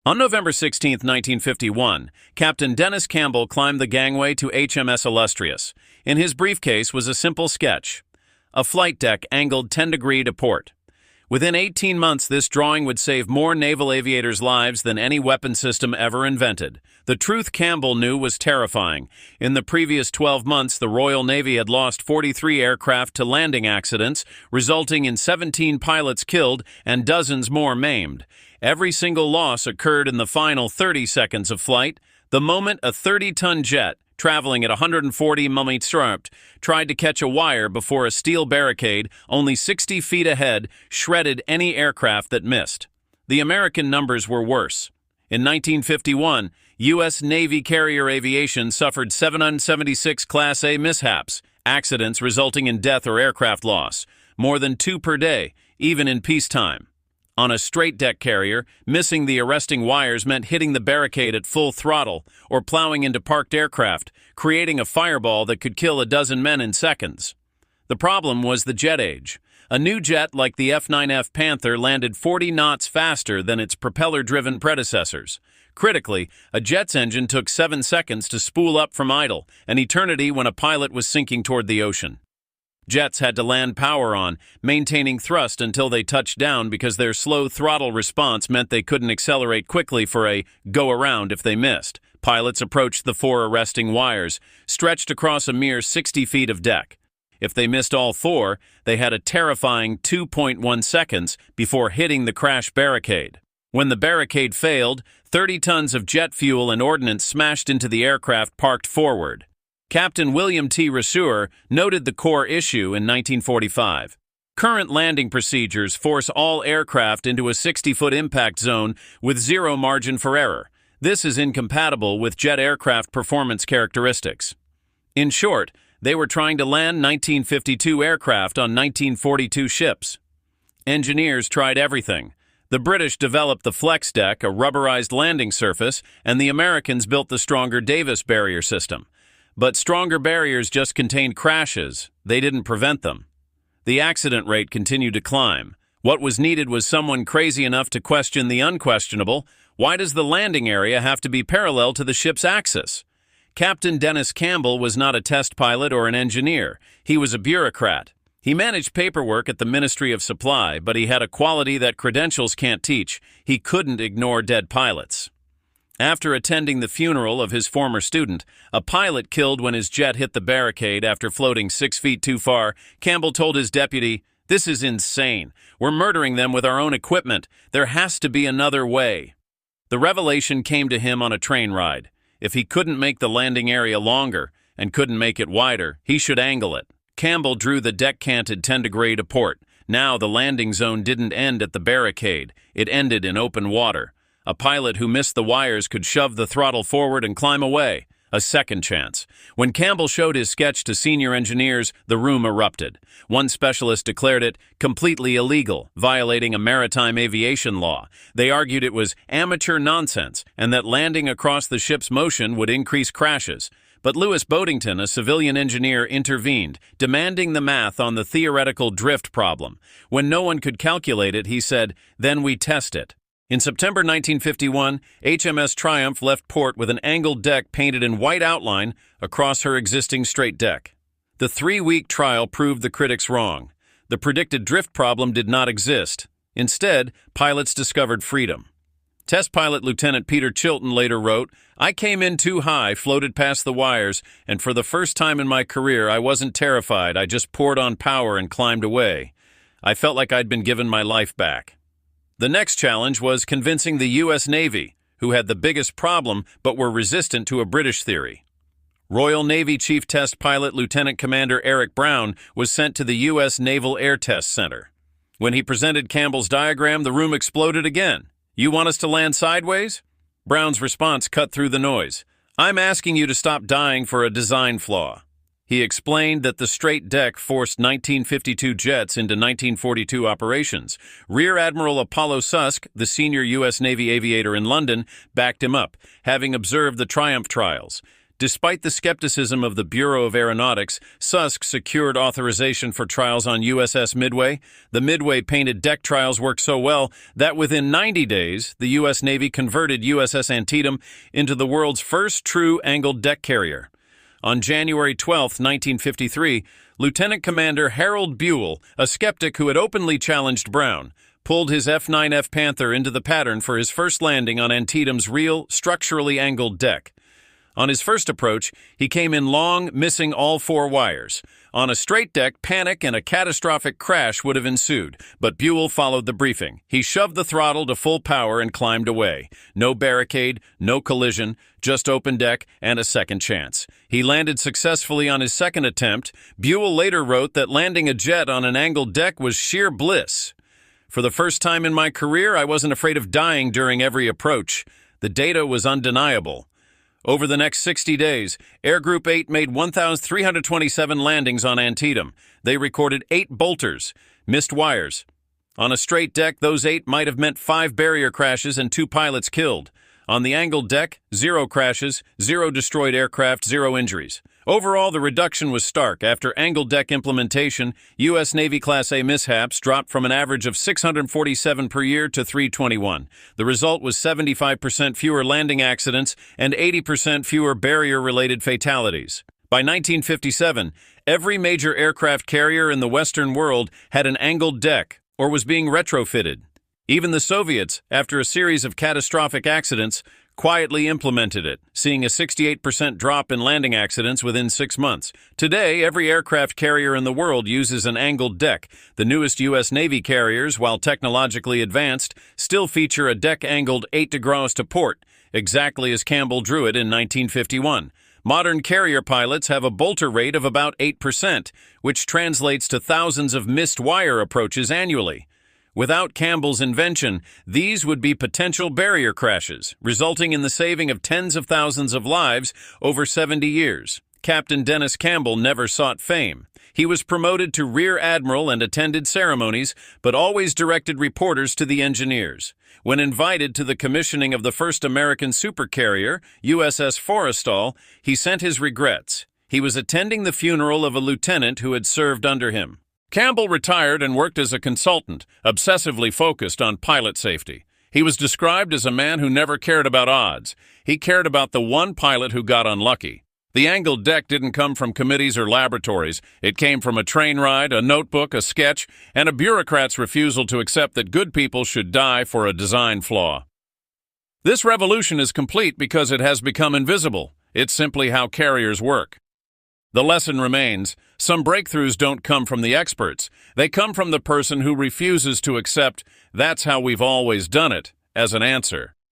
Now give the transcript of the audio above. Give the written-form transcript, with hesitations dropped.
On November 16, 1951, Captain Dennis Campbell climbed the gangway to HMS Illustrious. In his briefcase was a simple sketch: a flight deck angled 10 degrees to port. Within 18 months, this drawing would save more naval aviators' lives than any weapon system ever invented. The truth Campbell knew was terrifying. In the previous 12 months, the Royal Navy had lost 43 aircraft to landing accidents, resulting in 17 pilots killed and dozens more maimed. Every single loss occurred in the final 30 seconds of flight, the moment a 30-ton jet, traveling at 140 mph, tried to catch a wire before a steel barricade only 60 feet ahead shredded any aircraft that missed. The American numbers were worse. In 1951, U.S. Navy carrier aviation suffered 776 Class A mishaps, accidents resulting in death or aircraft loss, more than 2 per day, even in peacetime. On a straight-deck carrier, missing the arresting wires meant hitting the barricade at full throttle or plowing into parked aircraft, creating a fireball that could kill a dozen men in seconds. The problem was the jet age. A new jet like the F-9F Panther landed 40 knots faster than its propeller-driven predecessors. Critically, a jet's engine took 7 seconds to spool up from idle, an eternity when a pilot was sinking toward the ocean. Jets had to land power on, maintaining thrust until they touched down because their slow throttle response meant they couldn't accelerate quickly for a go-around if they missed. Pilots approached the 4 arresting wires, stretched across a mere 60 feet of deck. If they missed all 4, they had a terrifying 2.1 seconds before hitting the crash barricade. When the barricade failed, 30 tons of jet fuel and ordnance smashed into the aircraft parked forward. Captain William T. Raseur noted the core issue in 1945. Current landing procedures force all aircraft into a 60-foot impact zone with zero margin for error. This is incompatible with jet aircraft performance characteristics. In short, they were trying to land 1952 aircraft on 1942 ships. Engineers tried everything. The British developed the flex deck, a rubberized landing surface, and the Americans built the stronger Davis barrier system. But stronger barriers just contained crashes. They didn't prevent them. The accident rate continued to climb. What was needed was someone crazy enough to question the unquestionable. Why does the landing area have to be parallel to the ship's axis? Captain Dennis Campbell was not a test pilot or an engineer. He was a bureaucrat. He managed paperwork at the Ministry of Supply, but he had a quality that credentials can't teach. He couldn't ignore dead pilots. After attending the funeral of his former student, a pilot killed when his jet hit the barricade after floating 6 feet too far, Campbell told his deputy, "This is insane. We're murdering them with our own equipment. There has to be another way." The revelation came to him on a train ride. If he couldn't make the landing area longer and couldn't make it wider, he should angle it. Campbell drew the deck-canted 10 degrees to port. Now the landing zone didn't end at the barricade. It ended in open water. A pilot who missed the wires could shove the throttle forward and climb away. A second chance. When Campbell showed his sketch to senior engineers, the room erupted. One specialist declared it completely illegal, violating a maritime aviation law. They argued it was amateur nonsense and that landing across the ship's motion would increase crashes. But Louis Boddington, a civilian engineer, intervened, demanding the math on the theoretical drift problem. When no one could calculate it, he said, "Then we test it." In September 1951, HMS Triumph left port with an angled deck painted in white outline across her existing straight deck. The 3-week trial proved the critics wrong. The predicted drift problem did not exist. Instead, pilots discovered freedom. Test pilot Lieutenant Peter Chilton later wrote, "I came in too high, floated past the wires, and for the first time in my career, I wasn't terrified. I just poured on power and climbed away. I felt like I'd been given my life back." The next challenge was convincing the U.S. Navy, who had the biggest problem but were resistant to a British theory. Royal Navy Chief Test Pilot Lieutenant Commander Eric Brown was sent to the U.S. Naval Air Test Center. When he presented Campbell's diagram, the room exploded again. "You want us to land sideways?" Brown's response cut through the noise. "I'm asking you to stop dying for a design flaw." He explained that the straight deck forced 1952 jets into 1942 operations. Rear Admiral Apollo Susk, the senior U.S. Navy aviator in London, backed him up, having observed the Triumph trials. Despite the skepticism of the Bureau of Aeronautics, SUSC secured authorization for trials on USS Midway. The Midway painted deck trials worked so well that within 90 days, the U.S. Navy converted USS Antietam into the world's first true angled deck carrier. On January 12, 1953, Lieutenant Commander Harold Buell, a skeptic who had openly challenged Brown, pulled his F-9F Panther into the pattern for his first landing on Antietam's real, structurally angled deck. On his first approach, he came in long, missing all four wires. On a straight deck, panic and a catastrophic crash would have ensued, but Buell followed the briefing. He shoved the throttle to full power and climbed away. No barricade, no collision, just open deck and a second chance. He landed successfully on his second attempt. Buell later wrote that landing a jet on an angled deck was sheer bliss. For the first time in my career, I wasn't afraid of dying during every approach. The data was undeniable. Over the next 60 days, Air Group 8 made 1,327 landings on Antietam. They recorded 8 bolters, missed wires. On a straight deck, those 8 might have meant 5 barrier crashes and 2 pilots killed. On the angled deck, 0 crashes, 0 destroyed aircraft, 0 injuries. Overall, the reduction was stark. After angled deck implementation, U.S. Navy Class A mishaps dropped from an average of 647 per year to 321. The result was 75% fewer landing accidents and 80% fewer barrier-related fatalities. By 1957, every major aircraft carrier in the Western world had an angled deck or was being retrofitted. Even the Soviets, after a series of catastrophic accidents, quietly implemented it, seeing a 68% drop in landing accidents within 6 months. Today, every aircraft carrier in the world uses an angled deck. The newest U.S. Navy carriers, while technologically advanced, still feature a deck angled 8 degrees to port, exactly as Campbell drew it in 1951. Modern carrier pilots have a bolter rate of about 8%, which translates to thousands of missed wire approaches annually. Without Campbell's invention, these would be potential barrier crashes, resulting in the saving of tens of thousands of lives over 70 years. Captain Dennis Campbell never sought fame. He was promoted to Rear Admiral and attended ceremonies, but always directed reporters to the engineers. When invited to the commissioning of the first American supercarrier, USS Forrestal, he sent his regrets. He was attending the funeral of a lieutenant who had served under him. Campbell retired and worked as a consultant, obsessively focused on pilot safety. He was described as a man who never cared about odds. He cared about the one pilot who got unlucky. The angled deck didn't come from committees or laboratories. It came from a train ride, a notebook, a sketch, and a bureaucrat's refusal to accept that good people should die for a design flaw. This revolution is complete because it has become invisible. It's simply how carriers work. The lesson remains, some breakthroughs don't come from the experts. They come from the person who refuses to accept "that's how we've always done it" as an answer.